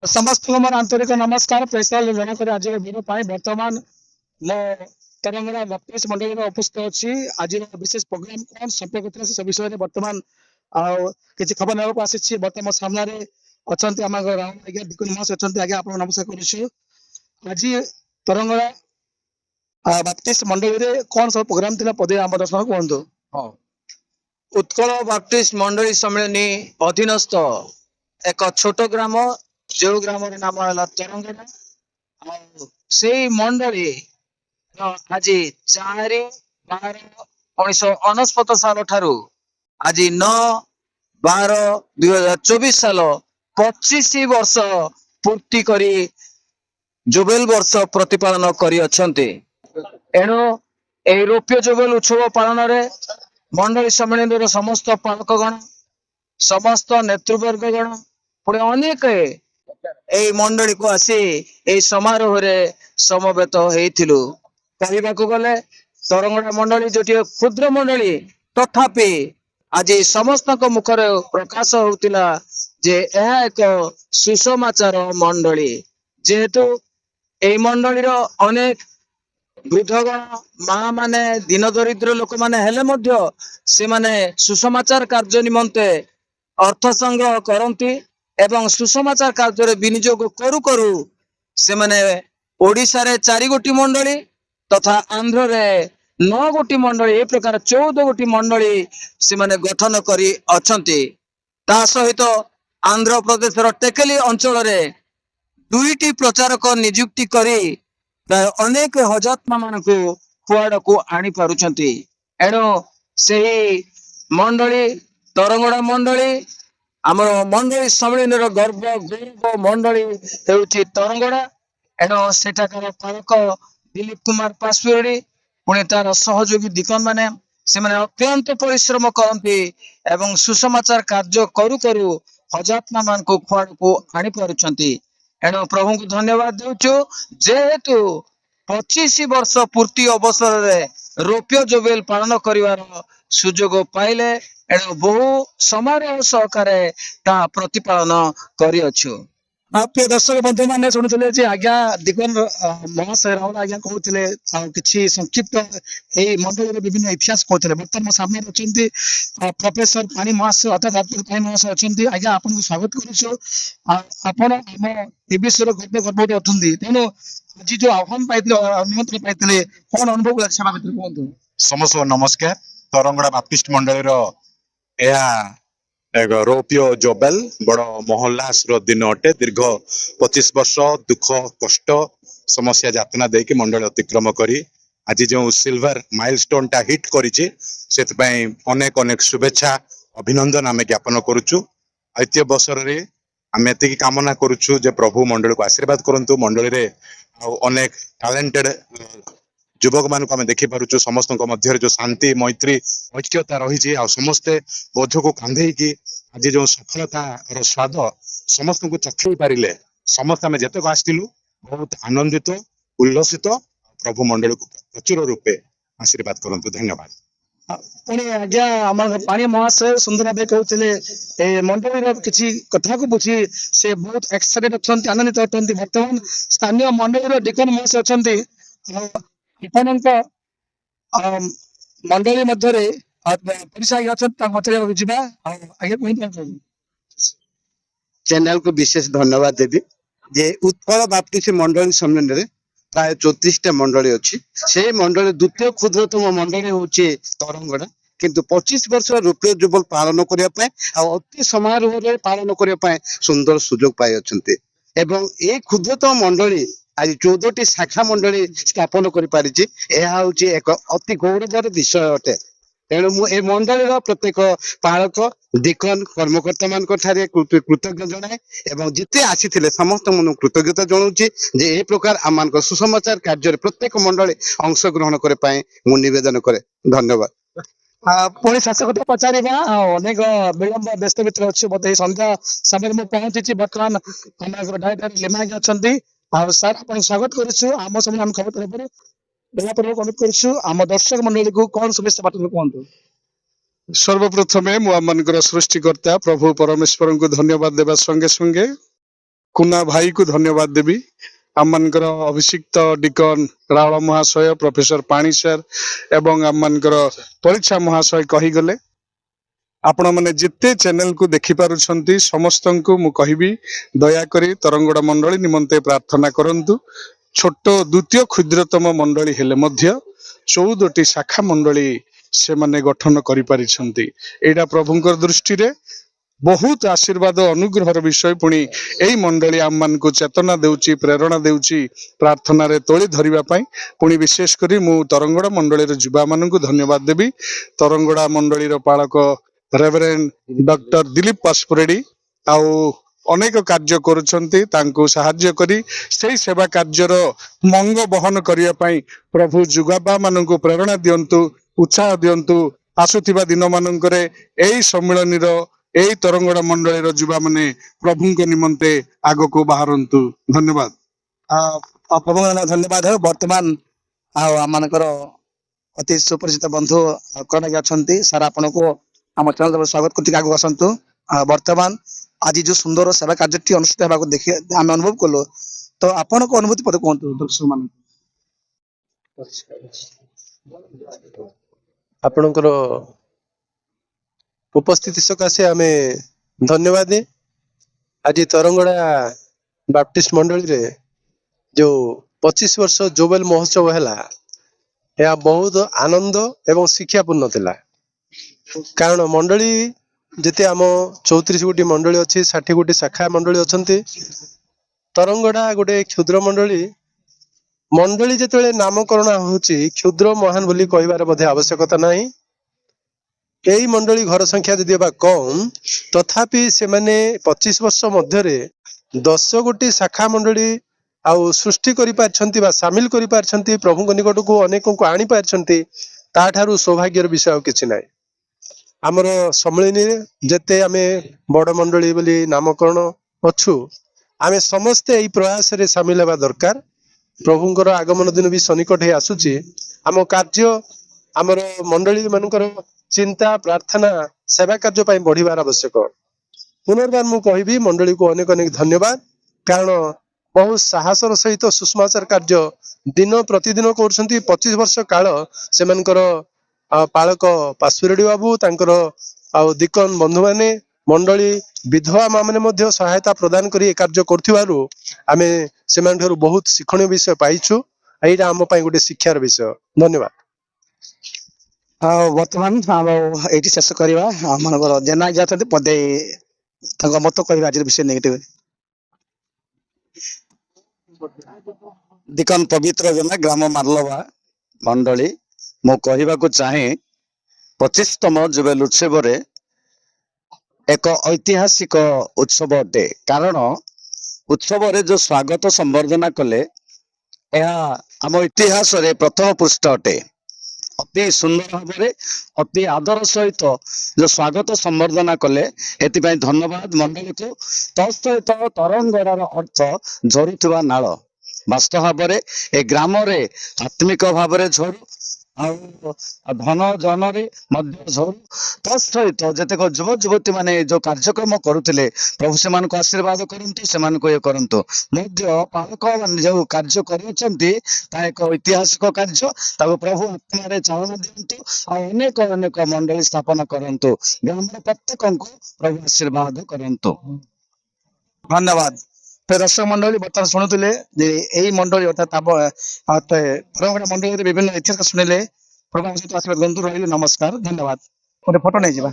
समस्त को मोर आंतरिक नमस्कार। प्रेसर जन कर आज भिड बर्तमान मो तेलंगाना बत्तीस मंडल में उपस्थित अच्छी आज विशेष प्रोग्राम कौन संपर्क से विषय में बर्तमान किसी खबर ना आसी बर्तमान सामने अच्छा आम राहुल आज्ञा दिकुन मास अच्छा आज्ञा आप नमस्कार कर आज तरंगड़ा बत्तीस मंडल में कौन सब प्रोग्राम थी पदे आम दर्शक कहतु। हाँ उत्कल बाप्टिस्ट मंडली सम्मेलनी अधीनस्थ एक छोट ग्राम जो ग्राम नाम है तरंगड़ा से मंडली आज 4/12/1969 साल ठारू आज 9/12/2024 साल 25 वर्ष पूर्ति करी जुबेल वर्ष प्रतिपालन करी अछंती। एणु ए रौप्य जुबेल उत्सव पालन रे मंडली सम्मेलन समस्त पालकगण समस्त नेतृवर्गगण पुणे अनेक ए मंडली को आसी ए समारोह रे समवेत हेइथिलु। कहबाकू गले तरंगड़ा मंडली जो क्षुद्र मंडली तथापि आज समस्त मुखर प्रकाश होतिला जे यह एक सुसमाचार मंडली जेहेतु ए मंडलीर अनेक वृद्धगण माँ माने दीन दरिद्र लोक माने हेले मध्य से माने सुसमाचार कार्य निमंते अर्थ संग्रह करती एवं सुसमाचार कार्य विनियोग करू करू से माने ओडिशा रे 4 गोटी मंडली तथा आंध्र रे 9 गोटी मंडली ए प्रकार 14 गोटी मंडली से माने गठन करी अछंती। ता सहित आंध्र प्रदेश रो टेकेली अंचल रे 2टी प्रचारक नियुक्ति करी प्राय अनेक हजात्मा मान को खुआड़ को आनी पारुछंती। एणु से मंडली तरंगड़ा मंडली आमर मंडली सम्मेलन गर्व गौरव मंडली हेउची तरंगड़ा। एणु सेठाकार पालक दिलीप कुमार पासुरी पुणे तार सहयोगी दिकन माने से माने अत्यंत परिश्रम करती एवं सुसमाचार कार्य करू करू हजात्मा मान को खुआड़ को आनी पारुछंती। एणु प्रभु को धन्यवाद देउछु जेहेतु 25 वर्ष पूर्ति अवसर रे रौप्य जुबेल पालन करिवार सुजोग पाइले एणु बहु समारोह सहकारे ता प्रतिपालन करिअछु। प्रिय दर्शक बंधु मैंने शुणुले आज्ञा दिगन महाशय राहुल आज्ञा कहते किसी संक्षिप्त मंडल विभिन्न इतिहास कहते बर्तमान सामने अच्छा प्रोफेसर पानी महाशय अर्थात पानी महाशय अच्छा आज्ञा आपको स्वागत करुन विषय गर्व गर्व अच्छा तेणु आज जो आह्वान पाई निमंत्रण पाई कौन अनुभव लगा कहतु। समस्त नमस्कार। तरंगड़ा बाप्टिस्ट मंडल एक रौप्य जोबेल बड़ मोहल्लास दिन अटे। दीर्घ 25 वर्ष दुख कष्ट समस्या यातना देकी मंडल अतिक्रम करी आज जो सिल्वर माइलस्टोन टा हिट करिछि सेतपई अनेक अनेक शुभेच्छा अभिनंदन आमे ज्ञापन करूछु। ऐतिह्य वर्षर रे आमे एतिकी कामना करूछु जे प्रभु मंडल को आशीर्वाद करंतु। मंडल रे अनेक टैलेंटेड युवक मान को देखी पारुछु समस्त मध्य जो शांति मैत्री ऐक्यता रही समस्ते बोझ को कांधे की आज जो सफलता स्वाद समस्त को चखई पारिले समस्त आम जिते आसलु बहुत आनंदित उल्लसित प्रभु मंडल को प्रचुर रूपे आशीर्वाद करंतु। धन्यवाद। पुणी आज्ञा आम पानी महाशय सुंदर भाव कहते मंडली किसी कथा को बुझी से बहुत एक्साइटेड अच्छा आनंदित अच्छा बर्तमान स्थानीय मंडली डिकन महाशय अच्छा मंडली मध्य चैनल को विशेष धन्यवाद देवी जे उत्कल बाप्टिस्ट मंडली सम्मेलन रे प्राय 34टा मंडली अच्छी से मंडली द्वितीय क्षुद्रतम मंडली हूँ तरंगड़ा किंतु 25 वर्ष रौप्य जुबल पालन करने अति समारोह रे पालन करने सुंदर सुजोग पाई अच्छे एवं ए क्षुद्रतम मंडली आज 14टी शाखा मंडली स्थापन कर एक अति गौरवर विषय अटे। तेणु मुझे मंडली प्रत्येक पालक दिकन कर्मकर्ता मान कृतज्ञ जनाए एवं जिते आसी समस्त मन कृतज्ञता जनाऊँगी जे ए प्रकार आम सुसमाचार कार्य प्रत्येक मंडली अंशग्रहण करने मु निवेदन करे। धन्यवाद। पुणी शासक पचार अनेक विलंब व्यस्त भितर अच्छे बोधे संध्या समय में पहुंची बर्तमान डायरेक्टर लेमा अच्छा सर आप स्वागत करम समय आम खबर अनुरोध कर दर्शक मंडली को कौन शुभेच्छा बाटन कहतु। सर्वप्रथमे मु आम सृष्टिकर्ता प्रभु परमेश्वर को धन्यवाद देवा संगे संगे କୁନା ଭାଇକୁ ଧନ୍ୟବାଦ ଦେବି। ଆମମାନଙ୍କର ଅଭିଷିକ୍ତ ଡିକନ ରାଉଳ ମହାଶୟ, ପ୍ରଫେସର ପାଣି ସାର୍ ଏବଂ ଆମମାନଙ୍କର ପରୀକ୍ଷା ମହାଶୟ କହିଗଲେ। ଆପଣମାନେ ଯେତେ ଚ୍ୟାନେଲକୁ ଦେଖିପାରୁଛନ୍ତି ସମସ୍ତଙ୍କୁ ମୁଁ କହିବି ଦୟାକରି ତରଙ୍ଗଡ଼ା ମଣ୍ଡଳୀ ନିମନ୍ତେ ପ୍ରାର୍ଥନା କରନ୍ତୁ। ଛୋଟ ଦ୍ୱିତୀୟ କ୍ଷୁଦ୍ରତମ ମଣ୍ଡଳୀ ହେଲେ ମଧ୍ୟ 14ଟି ଶାଖା ମଣ୍ଡଳୀ ସେମାନେ ଗଠନ କରିପାରିଛନ୍ତି। ଏଇଟା ପ୍ରଭୁଙ୍କର ଦୃଷ୍ଟିରେ ବହୁତ ଆଶୀର୍ବାଦ ଅନୁଗ୍ରହର ବିଷୟ। ପୁଣି ଏଇ ମଣ୍ଡଳୀ ଆମମାନଙ୍କୁ ଚେତନା ଦେଉଛି, ପ୍ରେରଣା ଦେଉଛି ପ୍ରାର୍ଥନାରେ ତୋଳି ଧରିବା ପାଇଁ। ପୁଣି ବିଶେଷ କରି ମୁଁ ତରଙ୍ଗଡ଼ା ମଣ୍ଡଳୀର ଯୁବାମାନଙ୍କୁ ଧନ୍ୟବାଦ ଦେବି। ତରଙ୍ଗଡ଼ା ମଣ୍ଡଳୀର ପାଳକ ରେଭରେଣ୍ଡ ଡକ୍ଟର ଦିଲ୍ଲୀପ ପାସପୁରେଡି ଆଉ ଅନେକ କାର୍ଯ୍ୟ କରୁଛନ୍ତି। ତାଙ୍କୁ ସାହାଯ୍ୟ କରି ସେଇ ସେବା କାର୍ଯ୍ୟର ମଙ୍ଗ ବହନ କରିବା ପାଇଁ ପ୍ରଭୁ ଯୁଗବା ମାନଙ୍କୁ ପ୍ରେରଣା ଦିଅନ୍ତୁ, ଉତ୍ସାହ ଦିଅନ୍ତୁ। ଆସୁଥିବା ଦିନ ମାନଙ୍କରେ ଏଇ ସମ୍ମିଳନୀର ଏଇ ତରଙ୍ଗଡ଼ା ମଣ୍ଡଳୀର ଯୁବାମାନେ ପ୍ରଭୁଙ୍କ ନିମନ୍ତେ ଆଗକୁ ବାହାରନ୍ତୁ। ଧନ୍ୟବାଦ। ପ୍ରଭୁଙ୍କ ଧନ୍ୟବାଦ। ବର୍ତ୍ତମାନ ଆଉ ଆମମାନଙ୍କର ଅତି ସୁପରିଚିତ ବନ୍ଧୁ କଣକି ଅଛନ୍ତି ସାର୍, ଆପଣଙ୍କୁ ଆମ ଚ୍ୟାନେଲ ସ୍ୱାଗତ କରୁଛି। ଆଗକୁ ଆସନ୍ତୁ। ବର୍ତ୍ତମାନ ଆଜି ଯୋଉ ସୁନ୍ଦର ସେବା କାର୍ଯ୍ୟଟି ଅନୁଷ୍ଠିତ ହେବାକୁ ଦେଖି ଆମେ ଅନୁଭବ କଲୁ, ତ ଆପଣଙ୍କ ଅନୁଭୂତି ପଦେ କୁହନ୍ତୁ ଦର୍ଶକ ମାନଙ୍କୁ। ଆପଣଙ୍କର ଉପସ୍ଥିତି ସକାଶେ ଆମେ ଧନ୍ୟବାଦ। ଆଜି ତରଙ୍ଗଡ଼ା ବାପ୍ଟିଷ୍ଟ ମଣ୍ଡଳୀରେ ଯୋଉ 25 ବର୍ଷ ଜୋବେଲ ମହୋତ୍ସବ ହେଲା, ଏହା ବହୁତ ଆନନ୍ଦ ଏବଂ ଶିକ୍ଷାପୂର୍ଣ୍ଣ ଥିଲା। କାରଣ ମଣ୍ଡଳୀ ଯେତେ ଆମ 34 ଗୋଟି ମଣ୍ଡଳୀ ଅଛି, 60 ଗୋଟି ଶାଖା ମଣ୍ଡଳୀ ଅଛନ୍ତି। ତରଙ୍ଗଡ଼ା ଗୋଟେ କ୍ଷୁଦ୍ର ମଣ୍ଡଳୀ। ମଣ୍ଡଳୀ ଯେତେବେଳେ ନାମକରଣ ହଉଛି, କ୍ଷୁଦ୍ର ମହାନ ବୋଲି କହିବାର ବୋଧେ ଆବଶ୍ୟକତା ନାହିଁ। ଏଇ ମଣ୍ଡଳୀ ଘର ସଂଖ୍ୟା ଯଦି ବା କମ୍, ତଥାପି ସେମାନେ 25 ବର୍ଷ ମଧ୍ୟରେ 10 ଗୋଟି ଶାଖା ମଣ୍ଡଳୀ ଆଉ ସୃଷ୍ଟି କରିପାରିଛନ୍ତି ବା ସାମିଲ କରିପାରିଛନ୍ତି, ପ୍ରଭୁଙ୍କ ନିକଟକୁ ଅନେକଙ୍କୁ ଆଣିପାରିଛନ୍ତି। ତାଠାରୁ ସୌଭାଗ୍ୟର ବିଷୟ ଆଉ କିଛି ନାହିଁ। ଆମର ସମ୍ମିଳନୀରେ ଯେତେ ଆମେ ବଡ ମଣ୍ଡଳୀ ବୋଲି ନାମକରଣ ଅଛୁ, ଆମେ ସମସ୍ତେ ଏଇ ପ୍ରୟାସରେ ସାମିଲ ହେବା ଦରକାର। ପ୍ରଭୁଙ୍କର ଆଗମନ ଦିନ ବି ସନ୍ନିକଟ ହେଇ ଆସୁଛି। ଆମ କାର୍ଯ୍ୟ, ଆମର ମଣ୍ଡଳୀ ମାନଙ୍କର ଚିନ୍ତା, ପ୍ରାର୍ଥନା, ସେବା କାର୍ଯ୍ୟ ପାଇଁ ବଢିବାର ଆବଶ୍ୟକ। ପୁନର୍ବାର ମୁଁ କହିବି ମଣ୍ଡଳୀକୁ ଅନେକ ଅନେକ ଧନ୍ୟବାଦ। କାରଣ ବହୁ ସାହସର ସହିତ ସୁଷମାଚାର କାର୍ଯ୍ୟ ଦିନ ପ୍ରତିଦିନ କରୁଛନ୍ତି। 25 ବର୍ଷ କାଳ ସେମାନଙ୍କର ପାଳକ ପାଶୁରେଡି ବାବୁ, ତାଙ୍କର ଆଉ ଦିକନ ବନ୍ଧୁମାନେ, ମଣ୍ଡଳୀ ବିଧବା ମା ମାନେ ମଧ୍ୟ ସହାୟତା ପ୍ରଦାନ କରି ଏ କାର୍ଯ୍ୟ କରୁଥିବାରୁ ଆମେ ସେମାନଠାରୁ ବହୁତ ଶିକ୍ଷଣୀୟ ବିଷୟ ପାଇଛୁ। ଏଇଟା ଆମ ପାଇଁ ଗୋଟେ ଶିକ୍ଷାର ବିଷୟ। ଧନ୍ୟବାଦ। ବର୍ତ୍ତମାନ ଏଇଠି ଶେଷ କରିବା। ଆମମାନଙ୍କର ଜେନା ଯାଉଛନ୍ତି ପଦେ ତାଙ୍କ ମତ କହିବା ଆଜିର ବିଷୟ ନେଇକି। ଦିକନ ପବିତ୍ର ଜେନା, ଗ୍ରାମ ମାର୍ଲବା ମଣ୍ଡଳୀ। ମୁଁ କହିବାକୁ ଚାହେଁ 25ତମ ଜୁବେଲ ଉତ୍ସବରେ ଏକ ଐତିହାସିକ ଉତ୍ସବ ଅଟେ। କାରଣ ଉତ୍ସବରେ ଯୋଉ ସ୍ୱାଗତ ସମ୍ବର୍ଦ୍ଧନା କଲେ, ଏହା ଆମ ଇତିହାସରେ ପ୍ରଥମ ପୃଷ୍ଠ ଅଟେ। ଅତି ସୁନ୍ଦର ଭାବରେ ଅତି ଆଦର ସହିତ ଯୋଉ ସ୍ୱାଗତ ସମ୍ବର୍ଦ୍ଧନା କଲେ, ଏଥିପାଇଁ ଧନ୍ୟବାଦ ମଣ୍ଡଳୀକୁ। ତତ୍ସହିତ ତରଙ୍ଗଡ଼ାର ଅର୍ଥ ଝରୁଥିବା ନାଳ। ବାସ୍ତବ ଭାବରେ ଏ ଗ୍ରାମରେ ଆତ୍ମିକ ଭାବରେ ଝରୁ, ଆଉ ଧନ ଜନରେ ମଧ୍ୟ ଝରୁ। ତା ସହିତ ଯେତେକ ଯୁବ ଯୁବତୀ ମାନେ ଯୋଉ କାର୍ଯ୍ୟକ୍ରମ କରୁଥିଲେ, ପ୍ରଭୁ ସେମାନଙ୍କୁ ଆଶୀର୍ବାଦ କରନ୍ତୁ, ସେମାନଙ୍କୁ ଇଏ କରନ୍ତୁ। ମଧ୍ୟ ପାଳକ ମାନେ ଯୋଉ କାର୍ଯ୍ୟ କରୁଛନ୍ତି, ତାହା ଏକ ଐତିହାସିକ କାର୍ଯ୍ୟ। ତାକୁ ପ୍ରଭୁ ଆତ୍ମାରେ ଚାଳନା ଦିଅନ୍ତୁ, ଆଉ ଅନେକ ଅନେକ ମଣ୍ଡଳୀ ସ୍ଥାପନ କରନ୍ତୁ। ଗ୍ରାମର ପ୍ରତ୍ୟେକଙ୍କୁ ପ୍ରଭୁ ଆଶୀର୍ବାଦ କରନ୍ତୁ। ଧନ୍ୟବାଦ। ଦର୍ଶକ ମଣ୍ଡଳୀ ବର୍ତ୍ତମାନ ଶୁଣୁଥିଲେ ଯେ ଏଇ ମଣ୍ଡଳୀ ଅର୍ଥାତ୍ ତରଙ୍ଗଡ଼ା ମଣ୍ଡଳୀରେ ବିଭିନ୍ନ ଇତିହାସ ଶୁଣିଲେ। ପ୍ରଭୁଙ୍କ ସହିତ ଆଶୀର୍ବାଦ ଦିଅନ୍ତୁ। ରହିଲି, ନମସ୍କାର, ଧନ୍ୟବାଦ। ଗୋଟେ ଫଟୋ ନେଇଯିବା।